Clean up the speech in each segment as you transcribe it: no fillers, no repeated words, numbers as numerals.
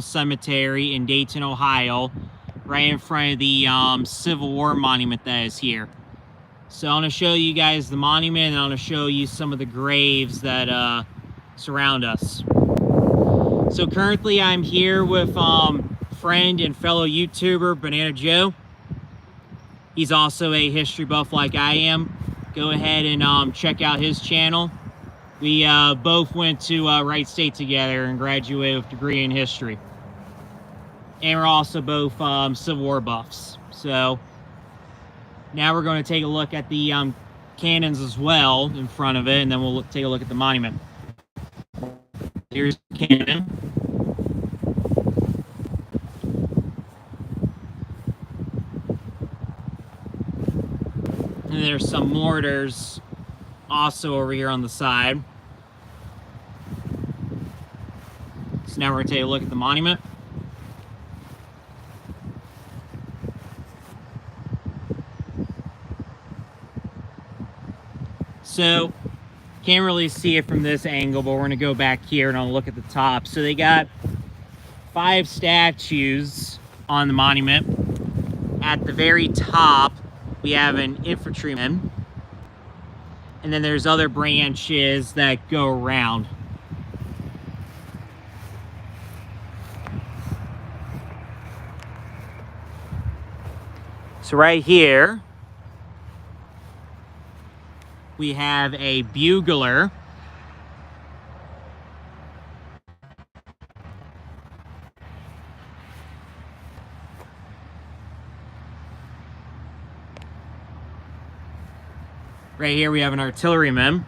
Cemetery in Dayton, Ohio, right in front of the Civil War monument that is here. So I'm going to show you guys the monument, and I'm going to show you some of the graves that surround us. So currently I'm here with friend and fellow YouTuber Banana Joe. He's also a history buff like I am. Go ahead and check out his channel. We both went to Wright State together and graduated with a degree in history. And we're also both Civil War buffs. So now we're going to take a look at the cannons as well in front of it, and then we'll take a look at the monument. Here's the cannon. And there's some mortars also over here on the side. So now we're going to take a look at the monument. So, can't really see it from this angle, but we're going to go back here and I'll look at the top. So they got 5 statues on the monument. At the very top, we have an infantryman. And then there's other branches that go around. So right here, we have a bugler. Right here we have an artilleryman.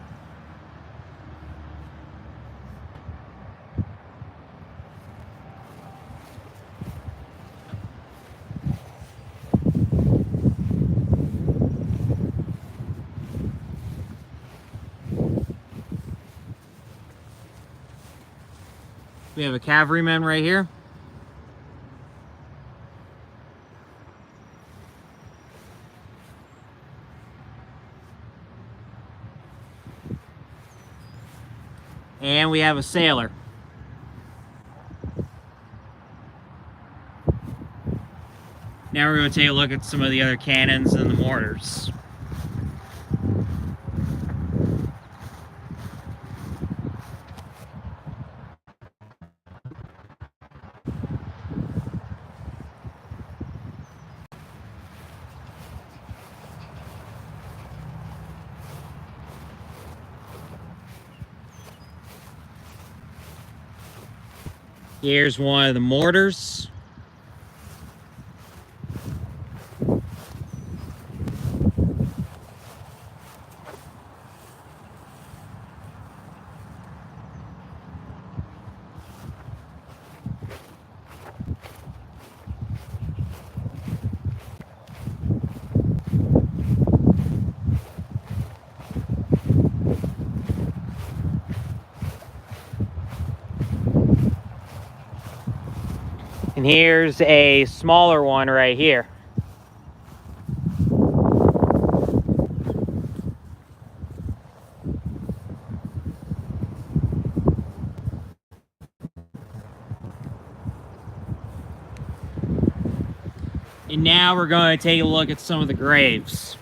We have a cavalryman right here. And we have a sailor. Now we're going to take a look at some of the other cannons and the mortars. Here's one of the mortars. And here's a smaller one right here. And now we're going to take a look at some of the graves.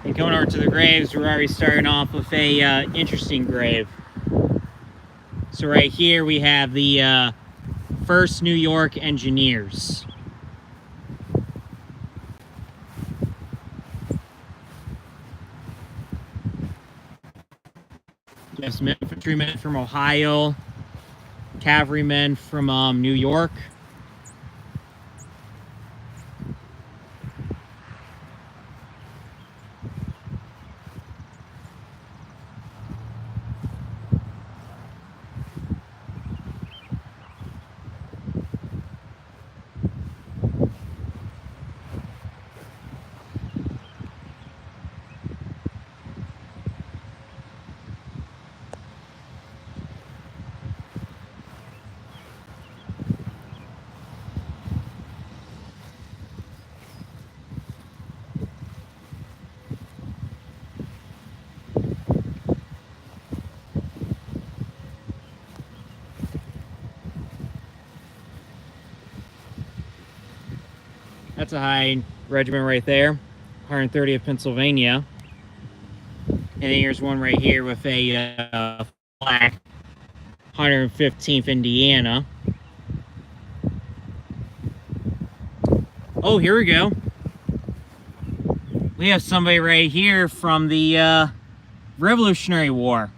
And going over to the graves, we're already starting off with a interesting grave. So right here we have the 1st New York Engineers. We have some infantrymen from Ohio, cavalrymen from New York. That's a high regiment right there, 130th Pennsylvania. And then here's one right here with a flag, 115th Indiana. Oh, here we go. We have somebody right here from the Revolutionary War.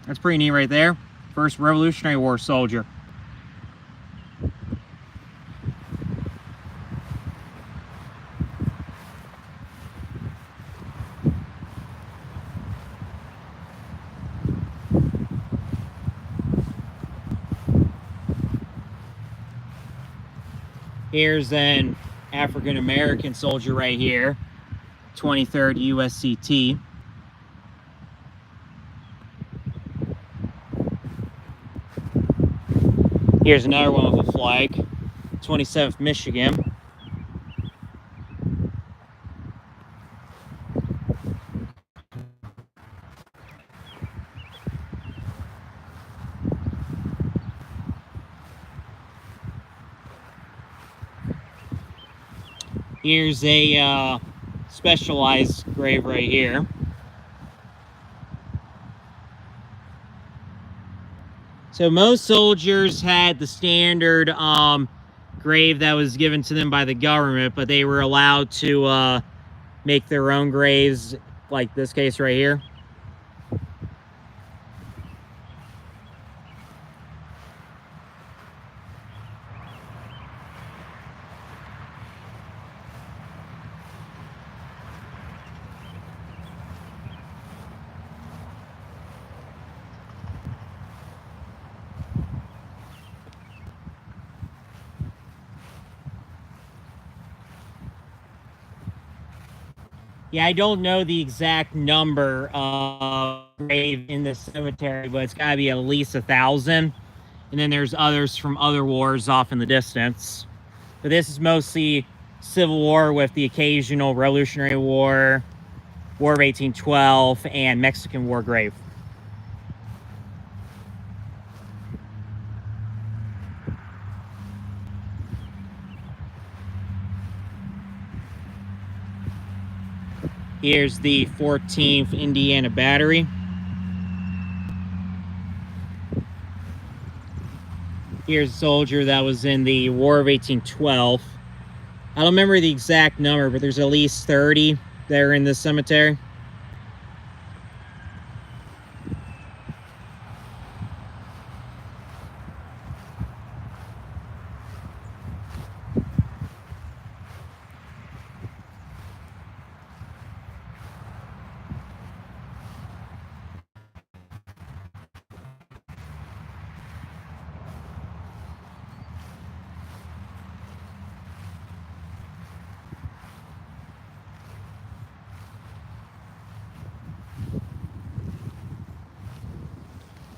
That's pretty neat right there. First Revolutionary War soldier. Here's an African-American soldier right here, 23rd USCT. Here's another one with a flag, 27th Michigan. Here's a specialized grave right here. So most soldiers had the standard grave that was given to them by the government, but they were allowed to make their own graves, like this case right here. Yeah, I don't know the exact number of graves in the cemetery, but it's got to be at least 1,000. And then there's others from other wars off in the distance. But this is mostly Civil War with the occasional Revolutionary War, War of 1812, and Mexican War grave. Here's the 14th Indiana Battery. Here's a soldier that was in the War of 1812. I don't remember the exact number, but there's at least 30 that are in this cemetery.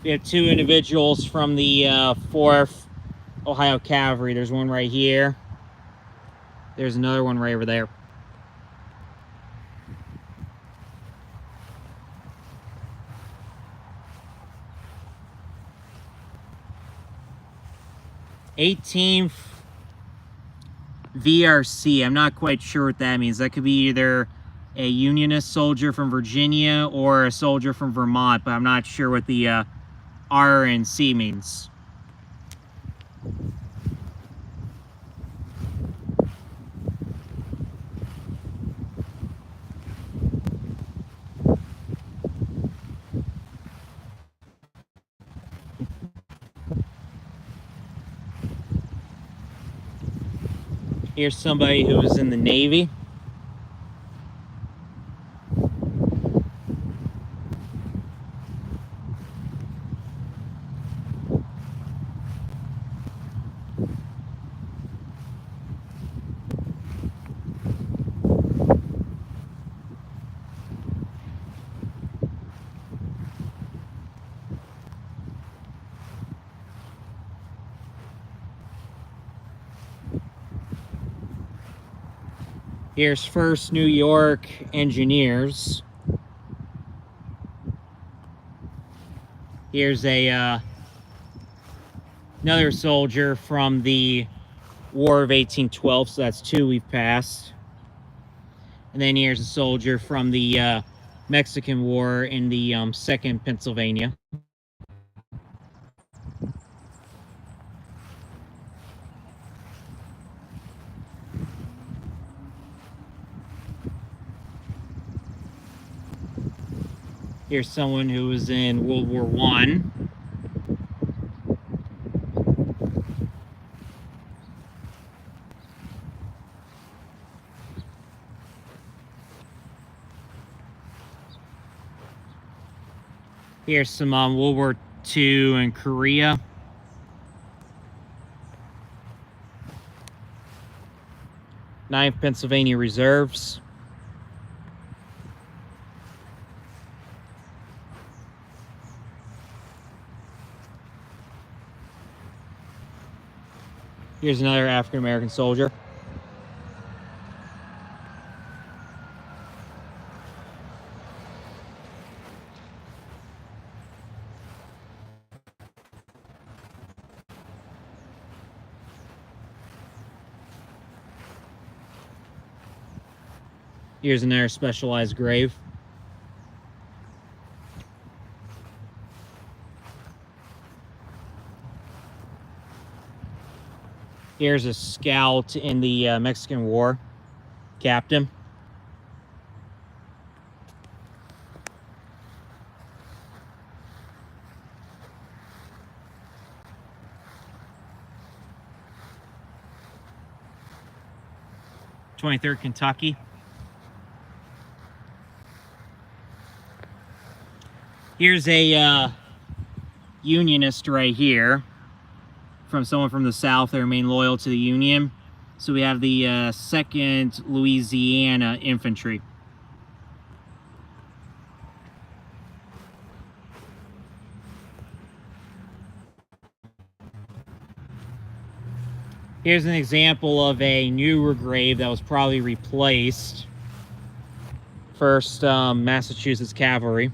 We have two individuals from the 4th Ohio Cavalry. There's one right here. There's another one right over there. '18th VRC. I'm not quite sure what that means. That could be either a Unionist soldier from Virginia or a soldier from Vermont, but I'm not sure what the R and C means. Here's somebody who was in the Navy. Here's 1st New York Engineers. Here's a Another soldier from the War of 1812, so that's 2 we've passed. And then here's a soldier from the Mexican War in the 2nd Pennsylvania. Here's someone who was in World War I. Here's some World War II in Korea. Ninth Pennsylvania Reserves. Here's another African American soldier. Here's another specialized grave. Here's a scout in the Mexican War, captain. (23rd Kentucky). Here's a Unionist right here, from someone from the South that remained loyal to the Union. So we have the 2nd Louisiana Infantry. Here's an example of a newer grave that was probably replaced. 1st Massachusetts Cavalry.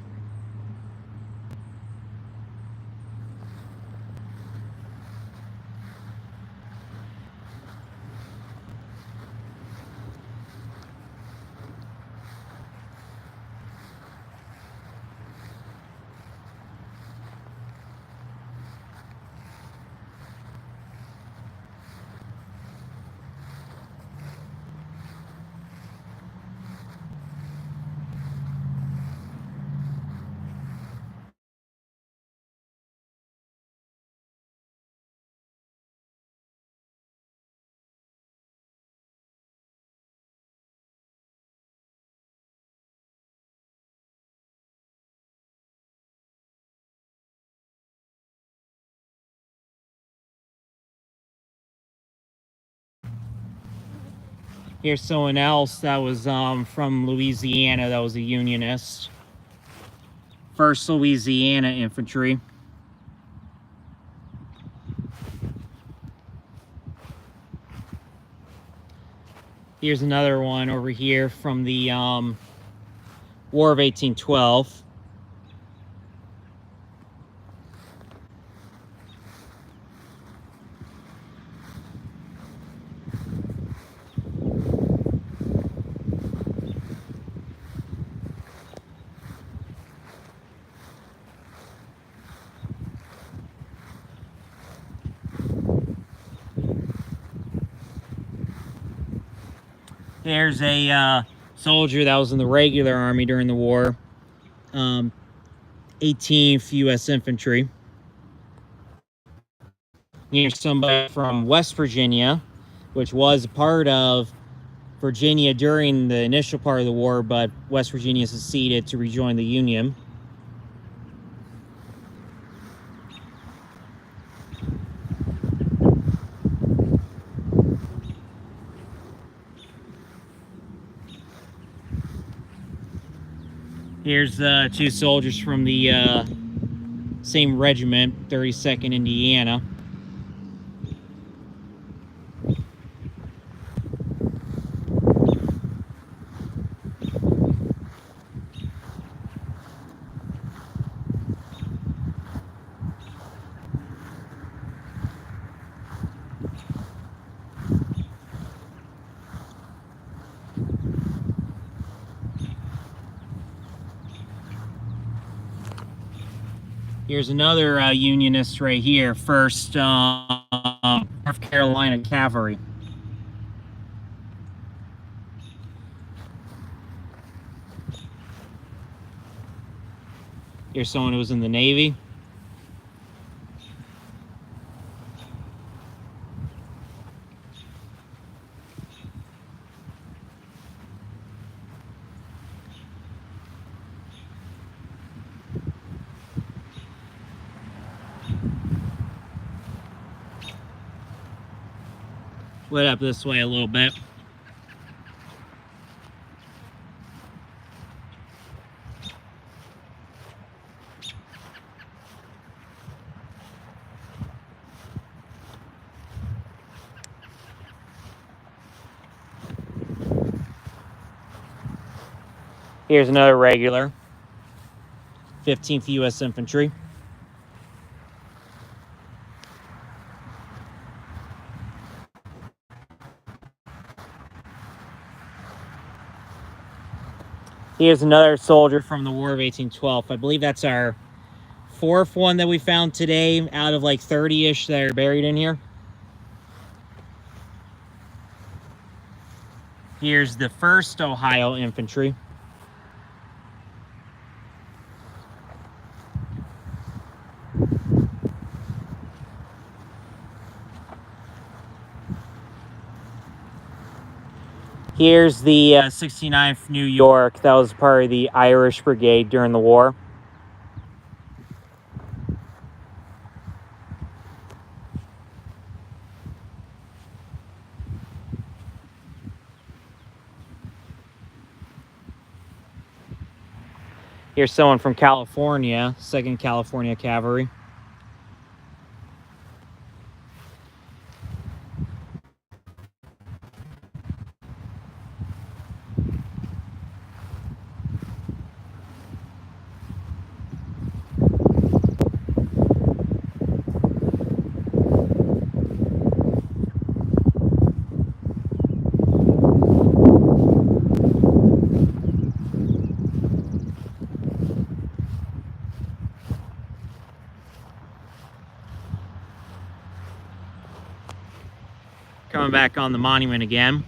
Here's someone else that was from Louisiana that was a Unionist. 1st Louisiana Infantry. Here's another one over here from the War of 1812. There's a soldier that was in the regular army during the war, 18th U.S. Infantry. Here's somebody from West Virginia, which was a part of Virginia during the initial part of the war, but West Virginia seceded to rejoin the Union. Here's 2 soldiers from the same regiment, 32nd Indiana. Here's another Unionist right here, 1st North Carolina Cavalry. Here's someone who was in the Navy. Split up this way a little bit. Here's another regular, 15th U.S. Infantry. Here's another soldier from the War of 1812. I believe that's our 4th one that we found today out of like 30-ish that are buried in here. Here's the 1st Ohio Infantry. Here's the 69th New York. That was part of the Irish Brigade during the war. Here's someone from California, 2nd California Cavalry. Coming back on the monument again.